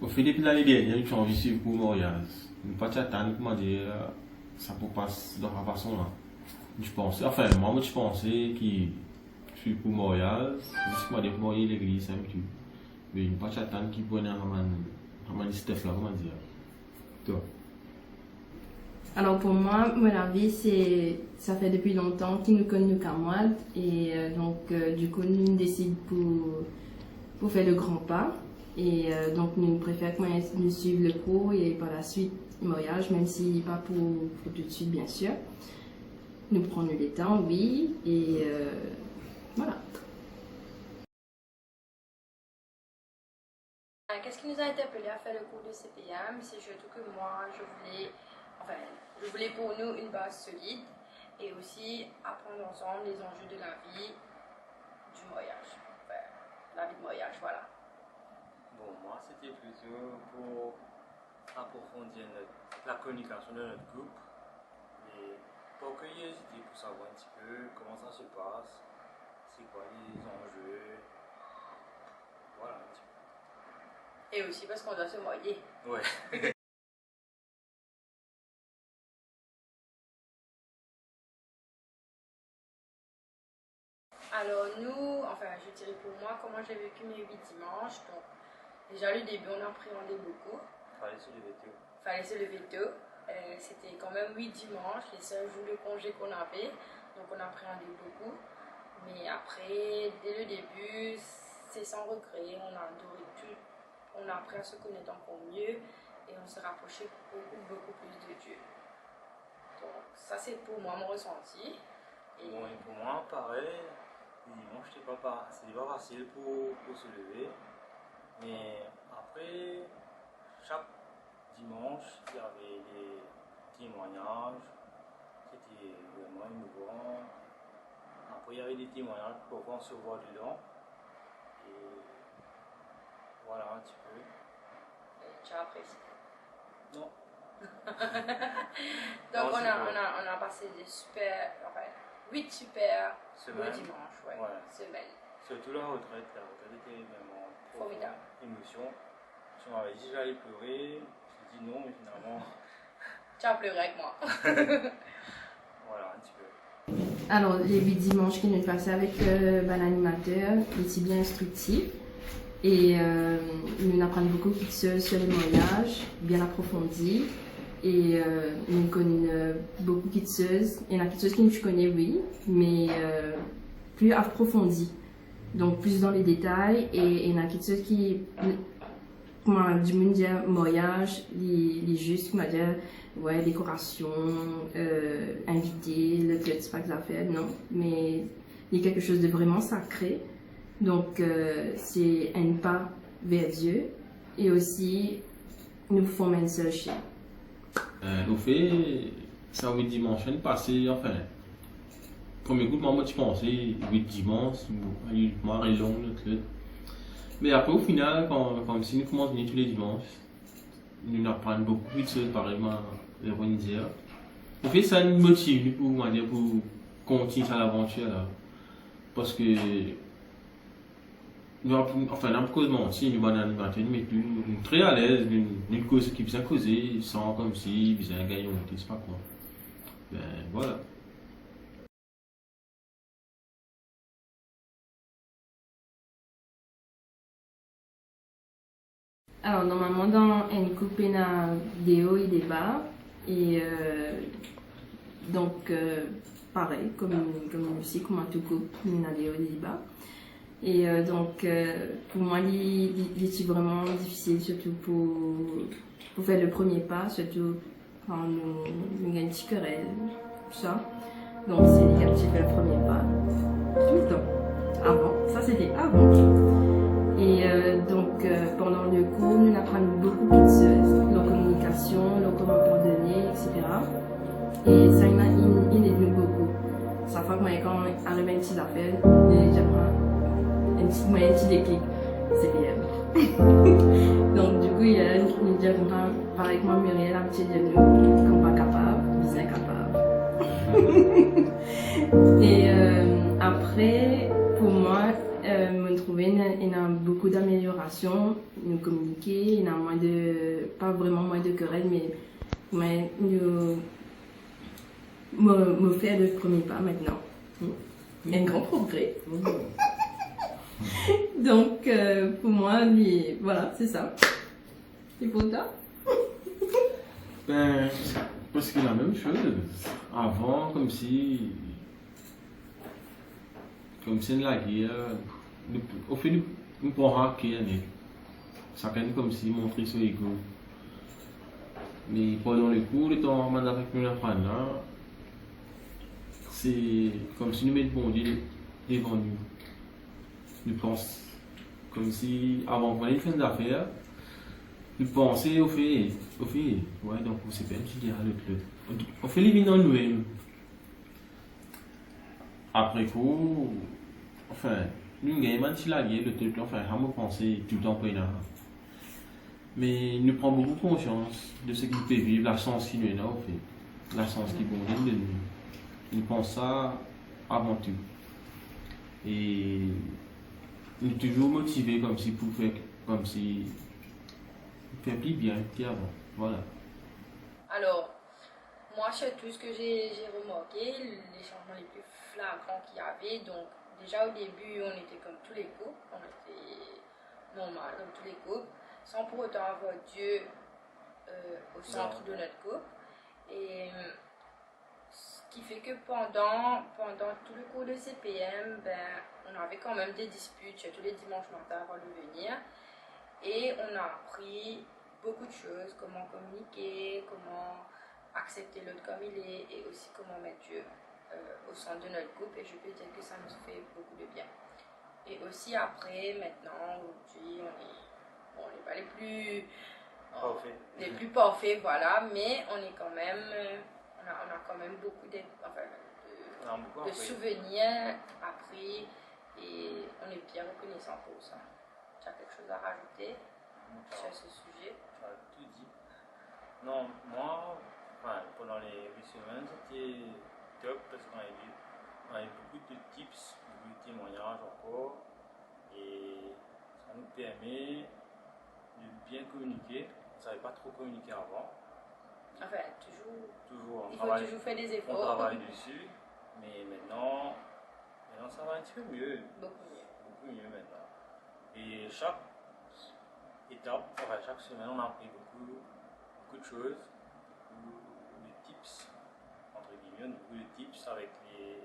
au fait, depuis l'année dernière, j'ai envie de suivre pour le mariage. Je ne pas t'attendre, comment dire, ça peut passer de la façon là. Je pensais, enfin, moi, je pensais qu'il suis pour le mariage, juste pour pour marier l'église, c'est habitude. Mais je ne pas t'attendre qu'il prenne un stuff là, comment dire. Toi. Alors pour moi, mon avis, ça fait depuis longtemps qu'ils nous connaissent qu'à moi. Et donc, du coup, nous décidons pour faire le grand pas. Et donc, nous préférons que nous suivre le cours et par la suite, le mariage, même si pas pour tout de suite, bien sûr. Nous prenons le temps, oui. Et voilà. Qu'est-ce qui nous a interpellé à faire le cours de CPM? C'est surtout que moi, je voulais pour nous une base solide et aussi apprendre ensemble les enjeux de la vie du mariage. Enfin, la vie de mariage, voilà. Bon, moi, c'était plutôt pour approfondir la communication de notre groupe et pour curiosité, pour savoir un petit peu comment ça se passe, c'est quoi les enjeux, voilà un petit peu. Et aussi parce qu'on doit se marier. Ouais. Alors nous, enfin je dirais pour moi comment j'ai vécu mes 8 dimanches. Donc déjà le début on appréhendait beaucoup. Fallait se lever tôt. Fallait se lever tôt. C'était quand même 8 dimanches, les seuls jours de congé qu'on avait. Donc on appréhendait beaucoup. Mais après, dès le début, c'est sans regret. On a adoré tout. On a appris à se connaître encore mieux et on s'est rapproché beaucoup plus de Dieu. Donc ça c'est pour moi mon ressenti. Et Bon, et pour moi, pareil, dimanche c'était pas facile pour se lever. Mais après, chaque dimanche, il y avait des témoignages. C'était vraiment émouvant. Après, il y avait des témoignages pour qu'on se voit dedans. Et voilà un petit peu. tu as apprécié. Non. Donc Non, on a passé des super, 8 super Semaine. beaux dimanches, Voilà. semaine. Surtout la retraite était vraiment Formidable. émotion. Si on m'avait dit j'allais pleurer, j'ai dit non, mais finalement, Tu as pleuré avec moi. voilà un petit peu. Alors, les 8 dimanches qui nous passaient avec l'animateur étaient bien instructifs. Et nous apprenons beaucoup sur le mariage, bien approfondi. Et nous connaissons beaucoup de choses. Il y en a quelque chose que je connais, oui, mais plus approfondi. Donc, plus dans les détails. Et il y en a quelque chose qui, comment du monde dit mariage, les juste, comment dire, ouais, décoration, invité, le club, c'est pas que ça fait, non. Mais il y a quelque chose de vraiment sacré. Donc, c'est un pas vers Dieu et aussi nous formons une seule chair. Au fait, ça 8 dimanches passé, enfin, premier coup, moi, je pensais 8 dimanches, une marée longue, le club. Mais après, au final, quand si nous commençons à venir tous les dimanches, nous apprenons beaucoup de choses, pareillement, les dire. Au fait, ça nous motive pour continuer à l'aventure là. Parce que, enfin, dans le cause, si nous avons un animateur, nous sommes très à l'aise, nous cause qui vient causer, sans comme si, vient gagner, on ne sait pas quoi. Ben voilà. Alors, normalement, dans une coupe, il y a des hauts et des bas. Et donc, pareil, comme aussi, comme un tout couple, il y a des hauts et des bas. Et donc, pour moi, c'est vraiment difficile, surtout pour faire le premier pas, surtout quand nous avons une petite querelle, tout ça. Donc, c'est les gars qui fait le premier pas, tout le temps. Avant, ça c'était avant. Et donc, pendant le cours, nous apprenons beaucoup de choses, leur communication, leur comment pardonner, etc. Et ça, il aide nous beaucoup. Ça fait que moi, quand on a le même petit affaire, j'apprends un petit déclic. C'est bien. Donc, du coup, il y a une dire avec moi, Muriel, un petit de nous, qu'on pas capable, nous incapables. Et après, pour moi, me trouver, il y a beaucoup d'améliorations. d'informations, nous communiquer, il y a moins de, pas vraiment moins de querelles, mais nous, me faire le premier pas maintenant. Un grand progrès. Donc, pour moi, voilà, c'est ça. Et pour toi? Ben, parce que la même chose. Avant, comme si la guerre, au fait, nous pourrons hacker, chacun comme si montrer son ego. Mais pendant le cours, le temps avec nous apprenant, c'est comme si nous mettions bon Dieu devant nous. Nous pensons comme si avant de faire des affaires, nous pensons au fait, ouais, donc c'est bien qui dira l'autre. On fait les vignes en nous-mêmes. Après coup, enfin, nous gagnons si la guerre, le truc, enfin, à me penser tout le temps pour une heure. Mais nous prenons beaucoup conscience de ce qu'il peut vivre, la chance qui nous est là, en fait. La chance qui vient de nous. Nous pensons ça avant tout. Et nous sommes toujours motivés comme si pour faire, comme si faire plus bien qu'avant. Voilà. Alors, moi, surtout ce que j'ai remarqué, les changements les plus flagrants qu'il y avait, donc déjà au début, on était comme tous les couples, on était normal comme tous les couples, sans pour autant avoir Dieu au centre de notre couple. Et ce qui fait que pendant tout le cours de CPM, ben, on avait quand même des disputes, tous les dimanches matins avant de venir. Et on a appris beaucoup de choses, comment communiquer, comment accepter l'autre comme il est, et aussi comment mettre Dieu au centre de notre couple. Et je peux dire que ça nous fait beaucoup de bien. Et aussi après, maintenant, aujourd'hui, on n'est pas les plus parfaits, voilà, mais on est quand même, on a quand même beaucoup de souvenirs appris, et on est bien reconnaissant pour ça. Tu as quelque chose à rajouter sur ce sujet? Tu as tout dit. Non, moi, pendant les 8 semaines, c'était top parce qu'on a eu beaucoup de tips, beaucoup de témoignages encore, et ça nous permet de bien communiquer. On ne savait pas trop communiquer avant. Enfin, toujours il faut toujours faire des efforts. On travaille dessus, mais maintenant ça va un petit peu mieux. Beaucoup mieux maintenant. Et chaque étape, chaque semaine, on a appris beaucoup de choses, beaucoup de tips, entre guillemets, beaucoup de tips avec les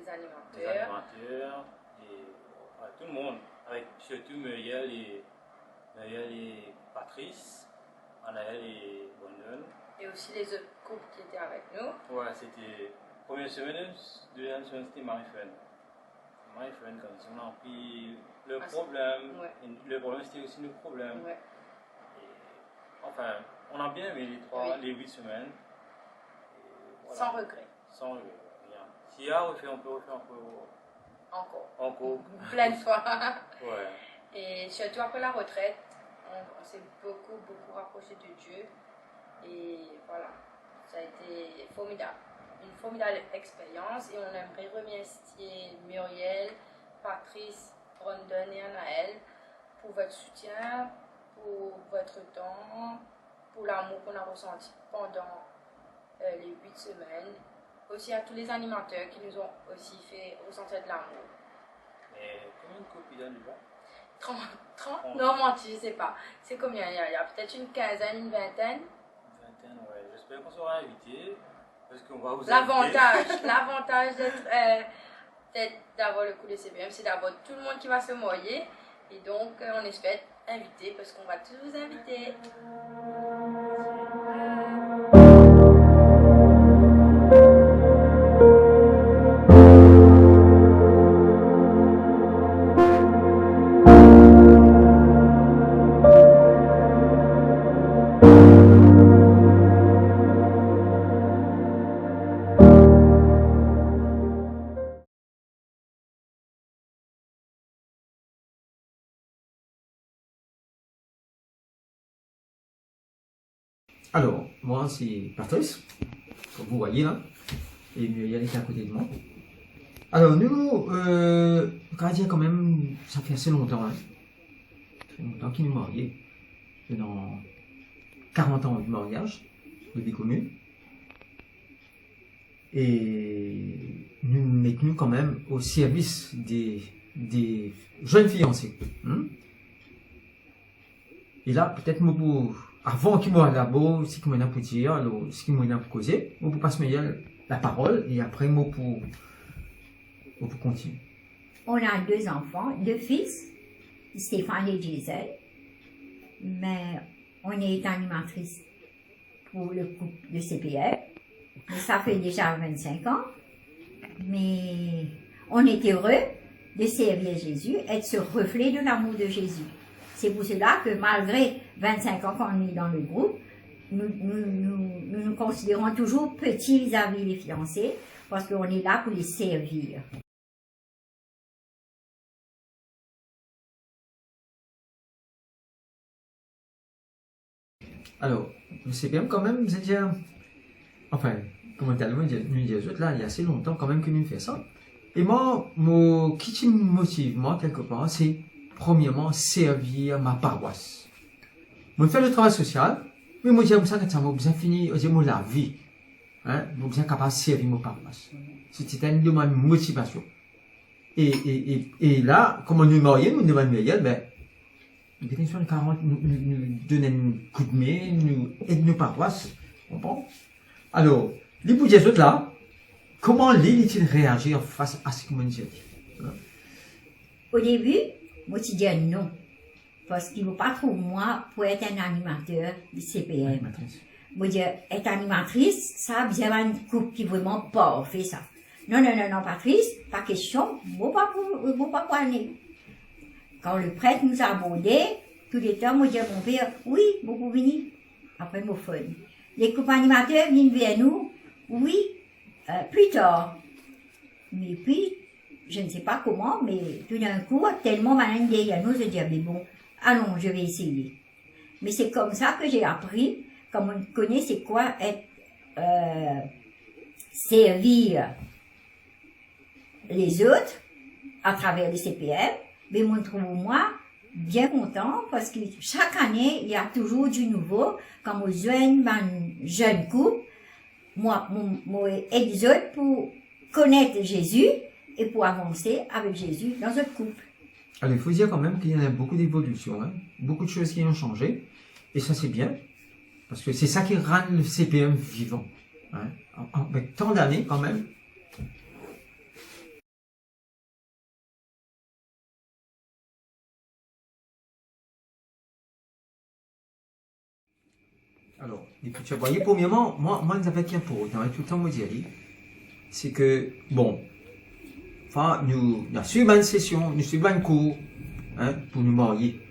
animateurs, et tout le monde, avec surtout Muriel et Patrice, Anaël et Brandon. Et aussi les autres couples qui étaient avec nous. Ouais, c'était première semaine, deuxième semaine, c'était Marie-Fun. Marie-Fun, comme si on a appris le problème. Ouais. Le problème, c'était aussi nos problèmes. Ouais. Enfin, on a bien aimé les 8 semaines. Voilà. Sans regret. Sans regret, rien. S'il y a refait, on peut refaire encore. Plein de fois. Ouais. Et surtout après la retraite, on s'est beaucoup rapproché de Dieu. Et voilà, ça a été formidable. Une formidable expérience, et on aimerait remercier Muriel, Patrice, Brandon et Anaël pour votre soutien, pour votre temps, pour l'amour qu'on a ressenti pendant les 8 semaines. Aussi à tous les animateurs qui nous ont aussi fait ressentir de l'amour. Et combien de copies d'anniversaire? 30? Non, menti, je sais pas. C'est combien? Il y a peut-être une quinzaine, une vingtaine. Ouais. J'espère qu'on sera invités. Parce qu'on va vous L'avantage d'avoir le coup de CPM, c'est d'avoir tout le monde qui va se moyer. Et donc, on espère être invités parce qu'on va tous vous inviter. Alors, moi c'est Patrice, comme vous voyez là, et Muriel est à côté de moi. Alors nous, Gradien quand même, ça fait assez longtemps, hein. fait longtemps qu'ils nous mariés. Dans 40 ans de mariage, de vie commune. Et nous nous mettons quand même au service des jeunes fiancés. Et là, peut-être, avant qu'ils m'aient là-bas, ce qu'ils m'ont pour dire, ce qu'ils m'ont pour causer, je peux passer la parole et après, je peux continuer. On a 2 enfants, 2 fils, Stéphane et Gisèle. Mais on est animatrice pour le couple de CPF. Mais ça fait déjà 25 ans. Mais on est heureux de servir Jésus et de se reflet de l'amour de Jésus. C'est pour cela que malgré 25 ans qu'on est dans le groupe, nous considérons toujours petits vis-à-vis des fiancés parce qu'on est là pour les servir. Alors, c'est bien quand même, c'est dire, enfin, comment nous dire là, il y a assez longtemps quand même que nous faisons ça. Et moi, qui me motive, moi, quelque part, c'est, premièrement, servir ma paroisse. Moi, faire le travail social, mais moi, j'aime ça quand ça m'a bien fini, j'aime la vie. Hein, moi, bien capable de servir ma paroisse. C'était une de ma motivation. Et là, comme nous marions, nous demandons Muriel, ben, nous sommes 40, nous donnons un coup de main, nous aidons nos paroisses. Bon. Alors, les bouddhistes autres là, comment ils réagir face à ce que nous dit? Au début, moi, je dis non. Parce qu'il ne veut pas trop moi pour être un animateur du CPM. Moi, je dis, être animatrice, ça a besoin d'un couple qui vraiment pas fait ça. Non, Patrice, pas question, moi pas pour aller. Quand le prêtre nous a abordés, tout le temps, moi, je dis à mon père, oui, vous pouvez venir. Après, mon fun. Les couples animateurs viennent vers nous, oui, plus tard. Mais puis, je ne sais pas comment, mais tout d'un coup, tellement malin derrière nous, je dis, mais bon, allons, je vais essayer. Mais c'est comme ça que j'ai appris, comme on connaît, c'est quoi être, servir les autres à travers les CPM. Mais moi, je trouve moi bien content parce que chaque année, il y a toujours du nouveau. Quand on joigne un jeune couple, moi, aide les autres pour connaître Jésus et pour avancer avec Jésus dans un couple. Alors, il faut dire quand même qu'il y en a beaucoup d'évolutions, hein, beaucoup de choses qui ont changé. Et ça, c'est bien. Parce que c'est ça qui rend le CPM vivant. Hein, avec tant d'années, quand même. Alors, écoute, vous voyez, premièrement, moi, nous avons qu'un pour autant, et tout le temps, moi, dire, c'est que, bon, enfin, nous suivons une session, nous suivons un cours, hein, pour nous marier.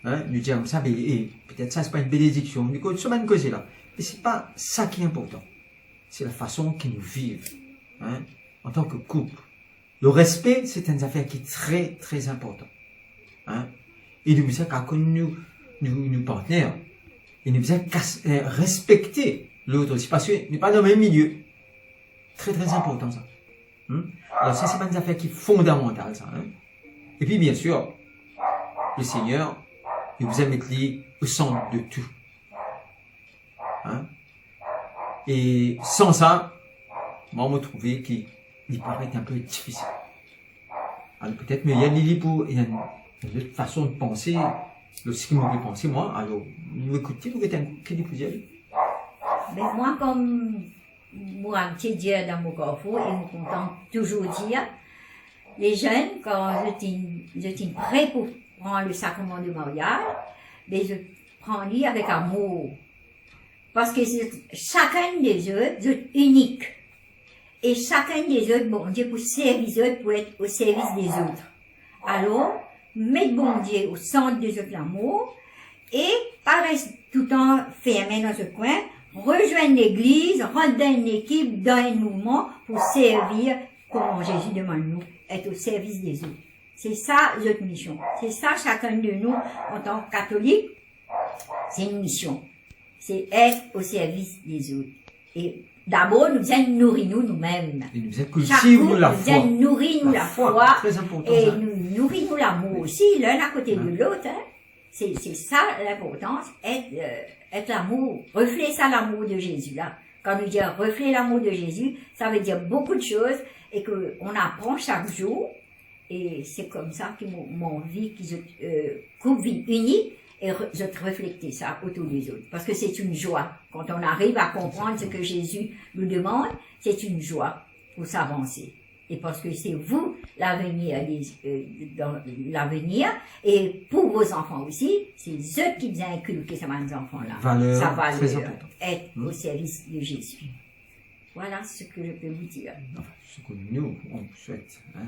Hein, nous disons ça, et peut-être ça, c'est pas une bénédiction, nous suivons une cause là. Mais c'est pas ça qui est important. C'est la façon que nous vivons, hein, en tant que couple. Le respect, c'est une affaire qui est très, très important. Hein. Et nous disons qu'à nous partenaires, et nous devons respecter l'autre aussi, parce que nous n'est pas dans le même milieu. Très, très important, ça. Alors, ça, c'est pas une affaire qui est fondamentale, ça. Hein. Et puis, bien sûr, le Seigneur, il vous a mis au centre de tout. Hein. Et sans ça, moi, je trouvé qu'il paraît un peu difficile. Alors, peut-être, mais il y a une autre façon de penser. Ce qui m'a pensé, moi, alors, nous écoutez, vous êtes un quel vous avez? Mais moi, comme moi, un petit Dieu dans mon corps, et me content toujours dire, les jeunes, quand je suis prêt pour prendre le sacrement du mariage, mais je prends lui avec amour. Parce que chacun des autres est unique. Et chacun des autres, bon Dieu, pour servir les autres, pour être au service des autres. Alors, mettre bon Dieu au centre des autres l'amour, et pas rester tout le temps fermé dans ce coin, rejoindre l'église, rentrer dans une équipe, dans un mouvement, pour servir, comme Jésus demande nous, être au service des autres. C'est ça, notre mission. C'est ça, chacun de nous, en tant que catholique, c'est une mission. C'est être au service des autres. Et d'abord, nous devons nourrir nous-mêmes. Et nous devons cultiver la foi. Nous devons nourrir la foi. Très important. Et Ça. nous nourris-nous l'amour aussi, l'un à côté de l'autre. Hein. C'est ça l'importance, être l'amour, refléter ça l'amour de Jésus. Là. Quand nous disons refléter l'amour de Jésus, ça veut dire beaucoup de choses et qu'on apprend chaque jour. Et c'est comme ça que mon vie, couple vie unie, et je refléter ça autour des autres. Parce que c'est une joie. Quand on arrive à comprendre ce que Jésus nous demande, c'est une joie pour s'avancer. Et parce que c'est vous l'avenir, dans l'avenir, et pour vos enfants aussi, c'est eux qui vous inculquent ces enfants-là. Valeur, ça va très important. être au service de Jésus. Voilà ce que je peux vous dire. Ce que nous, on souhaite. Hein.